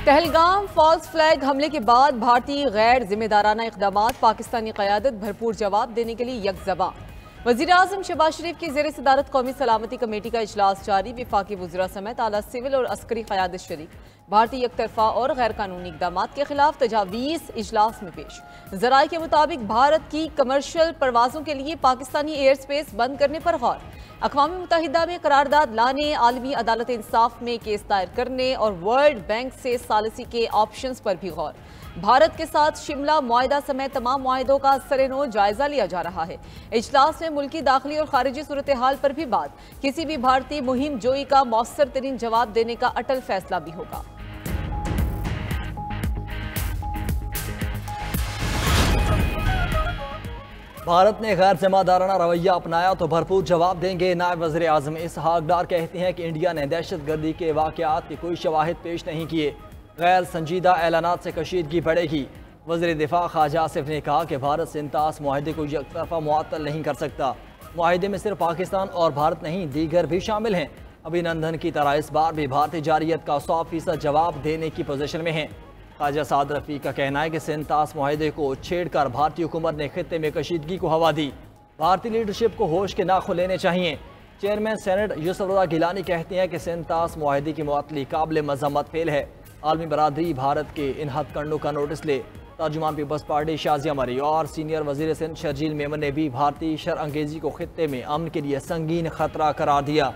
Pahalgam false flag हमले के बाद भारतीय गैर जिम्मेदाराना इक़दामात, पाकिस्तानी क़यादत भरपूर जवाब देने के लिए यकज़बां। वज़ीर-ए-आज़म शहबाज शरीफ की ज़ेर सदारत कौमी सलामती कमेटी का इजलास जारी। वफाकी वज़रा समेत आला सिविल और अस्करी क़यादत शरीक। भारतीय एकतरफा और गैर कानूनी इक़दामात के खिलाफ तजावीज़ इजलास में पेश। ज़राए के मुताबिक भारत की कमर्शियल परवाज़ों के लिए पाकिस्तानी एयर स्पेस बंद करने पर गौर। अक़वाम मुत्तहिदा में करारदाद लाने, आलमी अदालत इंसाफ में केस दायर करने और वर्ल्ड बैंक से सालिसी के ऑप्शंस पर भी गौर। भारत के साथ शिमला मुआहिदा समेत तमाम मुआहिदों का सरेनो जायजा लिया जा रहा है। इजलास में मुल्की दाखिली और खारिजी सूरत हाल पर भी बात। किसी भी भारतीय मुहिम जोई का मौसर तरीन जवाब देने का अटल फैसला भी होगा। भारत ने गैर जिम्मेदाराना रवैया अपनाया तो भरपूर जवाब देंगे। नायब वज़ीर आज़म इसहाक डार कहते हैं कि इंडिया ने दहशत गर्दी के वाक़यात के कोई शवाहिद पेश नहीं किए। गैर संजीदा ऐलानात से कशीदगी बढ़ेगी। वज़ीर दिफा ख्वाजा आसिफ ने कहा कि भारत से इंतास मुआहिदे को एकतरफा मुअत्तल नहीं कर सकता। मुआहिदे में सिर्फ पाकिस्तान और भारत नहीं, दीगर भी शामिल हैं। अभिनंदन की तरह इस बार भी भारतीय जारियत का 100% जवाब देने की पोजीशन में हैं। ख्वाजा साद रफ़ी का कहना है कि सेंतास मुआहिदे को छेड़कर भारतीय हुकूमत ने खित्ते में कशीदगी को हवा दी। भारतीय लीडरशिप को होश के नाखुन लेने चाहिए। चेयरमैन सेनेट यूसुफ रज़ा गिलानी कहते हैं कि सेंतास मुआहिदे की मुअत्तली काबिल मज़म्मत फेल है। आलमी बरादरी भारत के इन हथकंडों का नोटिस ले। तर्जुमान पीपल्स पार्टी शाजिया मरी और सीनियर वज़ीर सिंध शर्जील मेमन ने भी भारतीय शर अंगेजी को खित्ते में अमन के लिए संगीन खतरा करार दिया।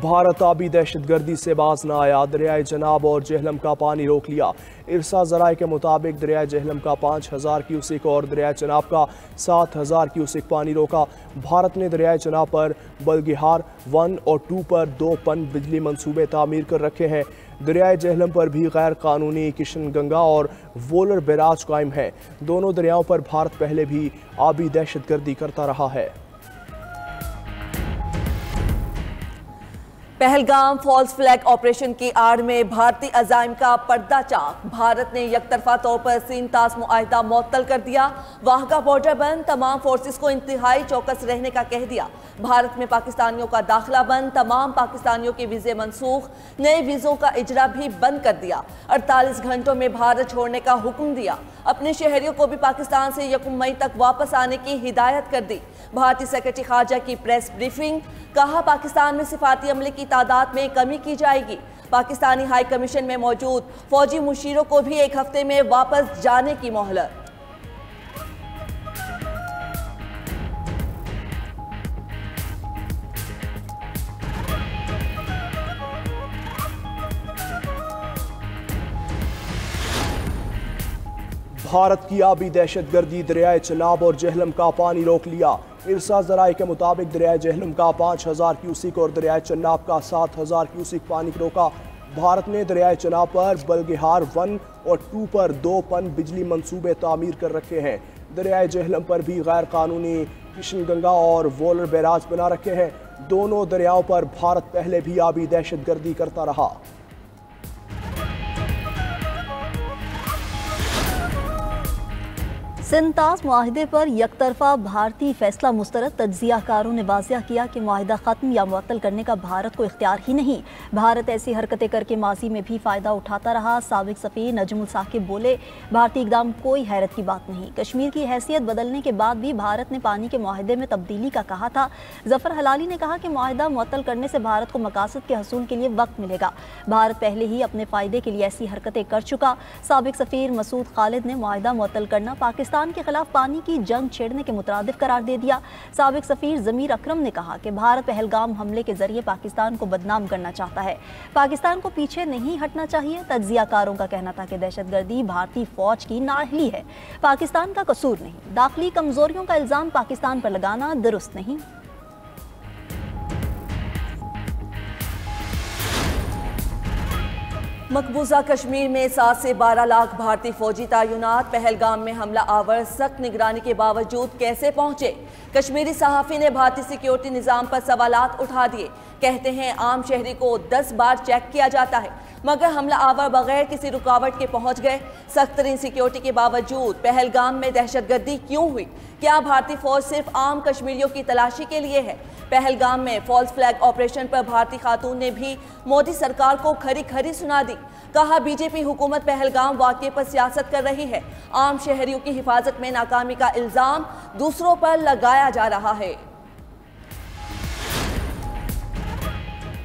भारत आबी दहशत गर्दी से बाज न आया। दरियाए जनाब और जहलम का पानी रोक लिया। इरसा ज़राए के मुताबिक दरियाए जहलम का 5000 क्यूसिक और दरियाए जनाब का 7000 क्यूसिक पानी रोका। भारत ने दरियाए जनाब पर बलगिहार 1 और 2 पर 2 पन बिजली मंसूबे तामीर कर रखे हैं। दरियाए जहलम पर भी गैर कानूनी किशन गंगा और वोलर बैराज कायम है। दोनों दरियाओं पर भारत पहले भी आबी दहशत गर्दी करता रहा है। पहलगाम फॉल्स फ्लैग ऑपरेशन की आड़ में भारतीय अज़ाइम का पर्दा चाक। भारत ने यकतरफा तौर पर सीनतास मुआहिदा मुअत्तल कर दिया। वाहगा बॉर्डर बंद, तमाम फोर्सेस को इंतहाई चौकस रहने का कह दिया। भारत में पाकिस्तानियों का दाखिला बंद, तमाम पाकिस्तानियों के वीज़े मनसूख, नए वीज़ों का इजरा भी बंद कर दिया। 48 घंटों में भारत छोड़ने का हुक्म दिया। अपने शहरियों को भी पाकिस्तान से 1 मई तक वापस आने की हिदायत कर दी। भारतीय सेक्रेटरी खारजा की प्रेस ब्रीफिंग। कहा पाकिस्तान में सिफारती अमले की तादाद में कमी की जाएगी। पाकिस्तानी हाई कमीशन में मौजूद फौजी मुशीरों को भी 1 हफ्ते में वापस जाने की मोहलत। भारत की आबी दहशत गर्दी, दरियाए चनाब और जहलम का पानी रोक लिया। इरसा ज़राए के मुताबिक दरियाए जहलम का 5000 क्यूसिक और दरियाए चनाब का 7000 क्यूसिक पानी रोका। भारत ने दरियाए चनाब पर बलगिहार 1 और 2 पर 2 पन बिजली मंसूबे तामीर कर रखे हैं। दरियाए जहलम पर भी गैर कानूनी किशन गंगा और वोलर बैराज बना रखे हैं। दोनों दरियाओं पर भारत पहले भी आबी दहशत गर्दी करता रहा। सेंतास मुआहिदे पर यकतरफा भारतीय फैसला मुस्तरद। तज्जियाकारों ने वाज़िया किया कि मुआहिदा ख़त्म या मुअत्तल करने का भारत को इख्तियार ही नहीं। भारत ऐसी हरकतें करके माजी में भी फ़ायदा उठाता रहा। साबिक सफ़ीर नजमुल साकिब बोले, भारतीय इक़दाम कोई हैरत की बात नहीं। कश्मीर की हैसियत बदलने के बाद भी भारत ने पानी के मुआहिदे में तब्दीली का कहा था। ज़फ़र हलाली ने कहा कि मुआहिदा मुअत्तल करने से भारत को मकासद के हसूल के लिए वक्त मिलेगा। भारत पहले ही अपने फ़ायदे के लिए ऐसी हरकतें कर चुका। साबिक सफ़ीर मसूद खालिद ने मुआहिदा मुअत्तल करना पाकिस्तान के खिलाफ पानी की जंग छेड़ने के मुतरादिफ करार दे दिया। साबिक सफीर ज़मीर अकरम ने कहा कि भारत पहलगाम हमले के जरिए पाकिस्तान को बदनाम करना चाहता है। पाकिस्तान को पीछे नहीं हटना चाहिए। तज्जियाकारों का कहना था कि दहशतगर्दी भारतीय फौज की नाअहली है, पाकिस्तान का कसूर नहीं। दाखिली कमजोरियों का इल्जाम पाकिस्तान पर लगाना दुरुस्त नहीं। मकबूजा कश्मीर में 7 से 12 लाख भारतीय फौजी तैनात। पहलगाम में हमला आवर सख्त निगरानी के बावजूद कैसे पहुंचे? कश्मीरी सहाफ़ी ने भारतीय सिक्योरिटी निज़ाम पर सवालात उठा दिए। कहते हैं आम शहरी को 10 बार चेक किया जाता है, मगर हमला आवर बगैर किसी रुकावट के पहुंच गए। सख्त तरीन सिक्योरिटी के बावजूद पहलगाम में दहशतगर्दी क्यों हुई? क्या भारतीय फौज सिर्फ आम कश्मीरियों की तलाशी के लिए है? पहलगाम में फॉल्स फ्लैग ऑपरेशन पर भारतीय खातून ने भी मोदी सरकार को खरी खरी सुना दी। कहा बीजेपी हुकूमत पहलगाम वाक़ये पर सियासत कर रही है। आम शहरियों की हिफाजत में नाकामी का इल्जाम दूसरों पर लगाया जा रहा है।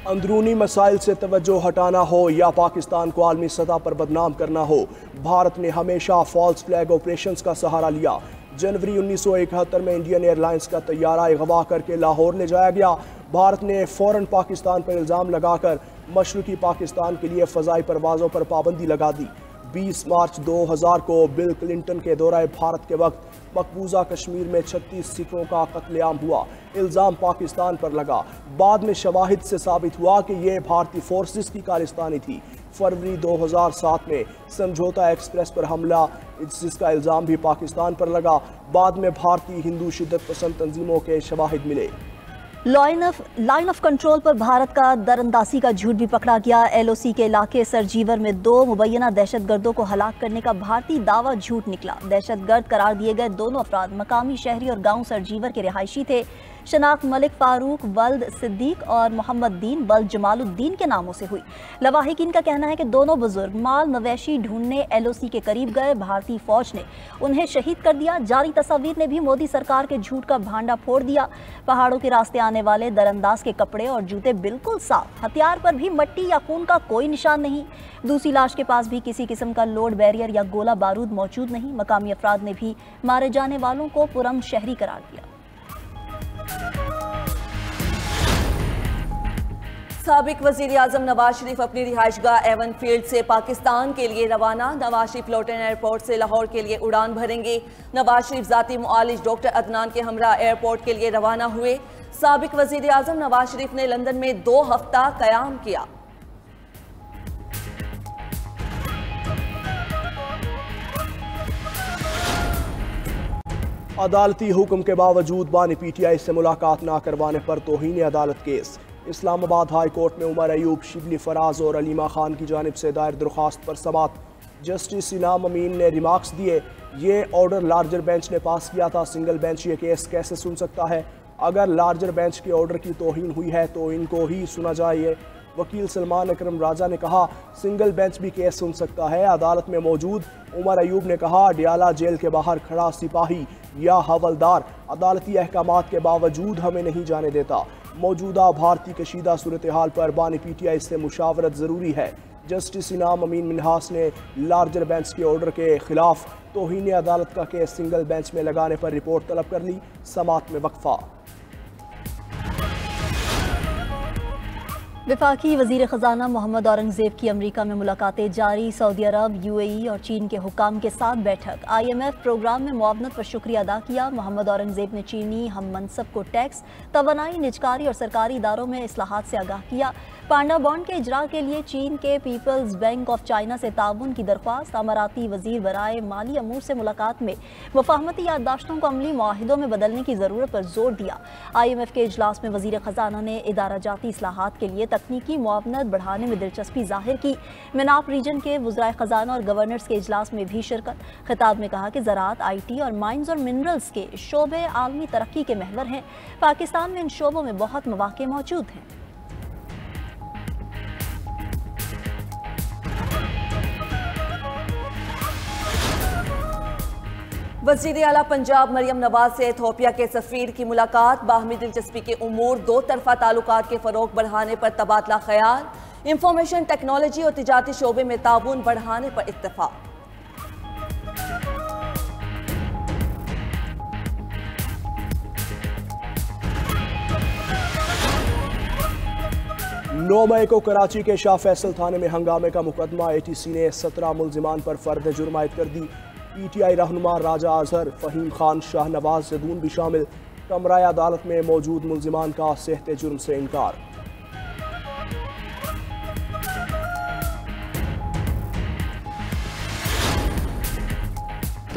अंदरूनी मसाइल से तवज्जो हटाना हो या पाकिस्तान को आलमी सतह पर बदनाम करना हो, भारत ने हमेशा फॉल्स फ्लैग ऑपरेशंस का सहारा लिया। जनवरी 1971 में इंडियन एयरलाइंस का तैयारा अगवा करके लाहौर ले जाया गया। भारत ने फ़ौरन पाकिस्तान पर इल्ज़ाम लगाकर मशरक़ी पाकिस्तान के लिए फ़ज़ाई परवाज़ों पर पाबंदी लगा दी। 20 मार्च 2000 को बिल क्लिंटन के दौरे भारत के वक्त मकबूजा कश्मीर में 36 सिखों का कत्लेआम हुआ। इल्ज़ाम पाकिस्तान पर लगा। बाद में शवाहिद से साबित हुआ कि ये भारतीय फोर्सेस की कारस्तानी थी। फरवरी 2007 में समझौता एक्सप्रेस पर हमला, जिसका इल्ज़ाम भी पाकिस्तान पर लगा। बाद में भारतीय हिंदू शिद्दत पसंद तंजीमों के शवाहिद मिले। लाइन ऑफ कंट्रोल पर भारत का दरअंदाजी का झूठ भी पकड़ा गया। LOC के इलाके सरजीवर में 2 मुबैना दहशतगर्दों को हलाक करने का भारतीय दावा झूठ निकला। दहशतगर्द करार दिए गए दोनों अफराद मकामी शहरी और गांव सरजीवर के रिहायशी थे। शनाख्त मलिक फारूक वल्द सिद्दीक और मोहम्मद दीन वल्द जमालुद्दीन के नामों से हुई। लवाहिकीन का कहना है कि दोनों बुजुर्ग माल मवेशी ढूंढने LOC के करीब गए। भारतीय फौज ने उन्हें शहीद कर दिया। जारी तस्वीर ने भी मोदी सरकार के झूठ का भांडा फोड़ दिया। पहाड़ों के रास्ते आने वाले दरअंदाज के कपड़े और जूते बिल्कुल साफ, हथियार पर भी मट्टी या खून का कोई निशान नहीं। दूसरी लाश के पास भी किसी किस्म का लोड बैरियर या गोला बारूद मौजूद नहीं। मकामी अफराद ने भी मारे जाने वालों को पुरअमन शहरी करार दिया। साबिक वजीर आजम नवाज शरीफ अपनी रिहाइशगाह एवन फील्ड से पाकिस्तान के लिए रवाना। नवाज शरीफ लोटन एयरपोर्ट से लाहौर के लिए उड़ान भरेंगे। नवाज शरीफ जाती मुआलिज डॉक्टर अदनान के हमरा एयरपोर्ट के लिए रवाना हुए। साबिक वजीर आजम नवाज शरीफ ने लंदन में 2 हफ्ता कयाम किया। अदालती हुक्म के बावजूद बानी PTI से मुलाकात न करवाने पर तौहीन अदालत केस। इस्लामाबाद हाई कोर्ट में उमर अयूब, शिबली फराज और अलीमा खान की जानिब से दायर दरख्वास्त पर समात। जस्टिस इनाम अमीन ने रिमार्क्स दिए, ये ऑर्डर लार्जर बेंच ने पास किया था, सिंगल बेंच ये केस कैसे सुन सकता है? अगर लार्जर बेंच के ऑर्डर की तौहीन हुई है तो इनको ही सुना जाए। वकील सलमान अकरम राजा ने कहा, सिंगल बेंच भी केस सुन सकता है। अदालत में मौजूद उमर अयूब ने कहा, डियाला जेल के बाहर खड़ा सिपाही या हवलदार अदालती अहकामात के बावजूद हमें नहीं जाने देता। मौजूदा भारतीय कशीदा सूरत हाल पर बानी PTI से मुशावरत ज़रूरी है। जस्टिस इनाम अमीन मिन्हास ने लार्जर बेंच के ऑर्डर के खिलाफ तौहीन अदालत का केस सिंगल बेंच में लगाने पर रिपोर्ट तलब कर ली। समात में वक्फा। वफाकी वज़ीर ख़जाना मोहम्मद औरंगज़ेब की अमरीका में मुलाकातें जारी। सऊदी अरब, UAE और चीन के हुक्काम के साथ बैठक। IMF प्रोग्राम में मुआवनत पर शुक्रिया अदा किया। मोहम्मद औरंगज़ेब ने चीनी हम मनसब को टैक्स, तवानाई, निजकारी और सरकारी इदारों में इस्लाहात से आगाह किया। पांडा बॉन्ड के इजरा के लिए चीन के पीपल्स बैंक ऑफ चाइना से ताउन की दरख्वास्त। अमाराती वज़ीर बराए माली अमूर से मुलाकात में मुफाहमती याददाश्तों को अमली मुआहिदों में बदलने की ज़रूरत पर जोर दिया। IMF के इजलास में वज़ीर ख़जाना ने इदारा जाती इस्लाहात के लिए तकनीकी मुआवनत बढ़ाने में दिलचस्पी जाहिर की। मिनाप रीजन के वज़राए ख़जाना और गवर्नर्स के इजलास में भी शिरकत। खिताब में कहा कि ज़राअत, IT और माइंस और मिनरल्स के शोबे आलमी तरक्की के महवर हैं। पाकिस्तान में इन शोबों में बहुत मौक़े मौजूद हैं। वज़ीर आला पंजाब मरियम नवाज से इथियोपिया के सफ़ीर की मुलाकात। बाहमी दिलचस्पी के उमूर, 2 तरफ़ा ताल्लुकात के फ़रोग़ बढ़ाने पर तबादला ख्याल। इंफॉर्मेशन टेक्नोलॉजी और तिजारती शोबे में ताउन बढ़ाने पर इत्तेफाक। 9 मई को कराची के शाह फैसल थाने में हंगामे का मुकदमा। ATC ने 17 मुलजिमान पर फर्द जुर्म आयद कर दी। PTI रहनुमा राजा अजहर, फ़हीम खान, शाहनवाज ज़दून भी शामिल। कमराए अदालत में मौजूद मुलजिमान का सेहते जुर्म से इनकार।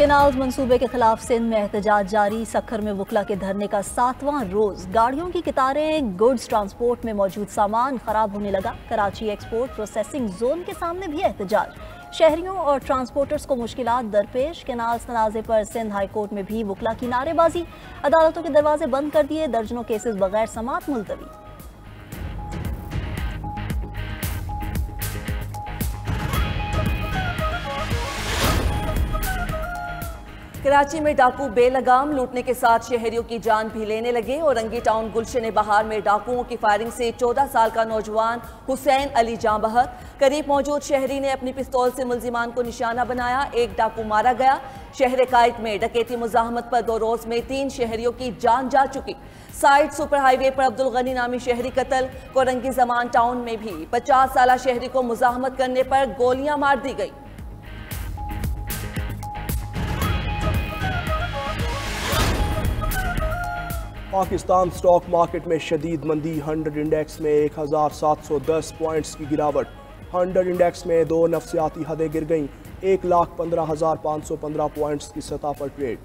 केनाल्स मंसूबे के खिलाफ सिंध में एहतजाज जारी। सक्खर में वकला के धरने का 7वां रोज। गाड़ियों की कतारें, गुड्स ट्रांसपोर्ट में मौजूद सामान खराब होने लगा। कराची एक्सपोर्ट प्रोसेसिंग जोन के सामने भी एहतजाज। शहरियों और ट्रांसपोर्टर्स को मुश्किलात दरपेश। केनाल्स तनाज़े पर सिंध हाई कोर्ट में भी वकला की नारेबाजी। अदालतों के दरवाजे बंद कर दिए। दर्जनों केसेस बगैर समाअत मुलतवी। कराची में डाकू बेलगाम लूटने के साथ शहरियों की जान भी लेने लगे। औरंगी टाउन गुलशन बहार में डाकुओं की फायरिंग से 14 साल का नौजवान हुसैन अली जां बहक। करीब मौजूद शहरी ने अपनी पिस्तौल से मुल्जिमान को निशाना बनाया। एक डाकू मारा गया। शहर कायद में डकैती मुजाहमत पर 2 रोज में 3 शहरियों की जान जा चुकी। साइड सुपर हाईवे पर अब्दुल गनी नामी शहरी कत्ल। कोरंगी जमान टाउन में भी 50 साला शहरी को मुजाहमत करने पर गोलियां मार दी गई। पाकिस्तान स्टॉक मार्केट में शदीद मंदी। 100 इंडेक्स में 1710 पॉइंट्स की गिरावट। 100 इंडेक्स में 2 नफसियाती हदें गिर गईं। 1,15,515 पॉइंट्स की सतह पर ट्रेड।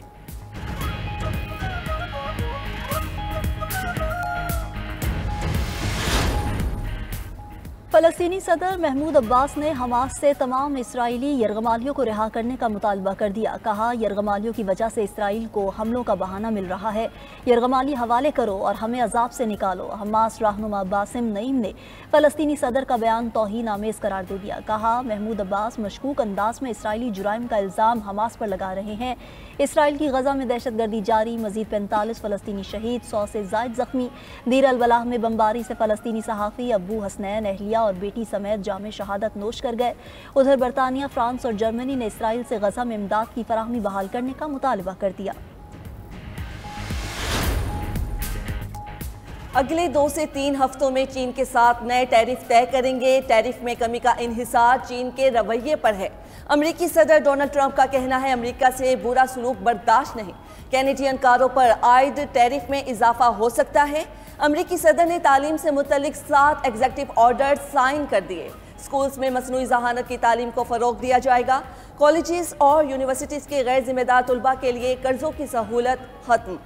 फलस्तीनी सदर महमूद अब्बास ने हमास से तमाम इसराइली यरगमालियों को रिहा करने का मुतालबा कर दिया। कहा, यरगमालियों की वजह से इसराइल को हमलों का बहाना मिल रहा है। यरगमाली हवाले करो और हमें अजाब से निकालो। हमास रहनुमा बासिम नईम ने फलस्तीनी सदर का बयान तौहीन आमेज करार दे दिया। कहा, महमूद अब्बास मशकूक अंदाज में इसराइली जुराइम का इल्ज़ाम हमास पर लगा रहे हैं। इसराइल की गजा में दहशतगर्दी जारी। मजीद 45 फलस्तीनी शहीद, 100 से जायद जख्मी। दीर अल बलाह में बमबारी से फलस्तीनी सहाफ़ी अबू हसनैन अहलिया और बेटी समेत जामे शहादत नोश कर गए। उधर बरतानिया, फ्रांस और जर्मनी ने इसराइल से गजा में इमदाद की फराहमी बहाल करने का मुतालबा कर दिया। अगले 2 से 3 हफ्तों में चीन के साथ नए टैरिफ तय करेंगे। टैरिफ में कमी का इन्हिसार चीन के रवैये पर है। अमेरिकी सदर डोनाल्ड ट्रंप का कहना है, अमेरिका से बुरा सलूक बर्दाश्त नहीं। कैनेडियन कारों पर आयद टैरिफ में इजाफा हो सकता है। अमेरिकी सदर ने तालीम से मुतल्लिक 7 एग्जीक्यूटिव ऑर्डर साइन कर दिए। स्कूल्स में मसनूई जहानत की तालीम को फ़रोग दिया जाएगा। कॉलेजेस और यूनिवर्सिटीज़ के गैर जिम्मेदार तलबा के लिए कर्ज़ों की सहूलत खत्म।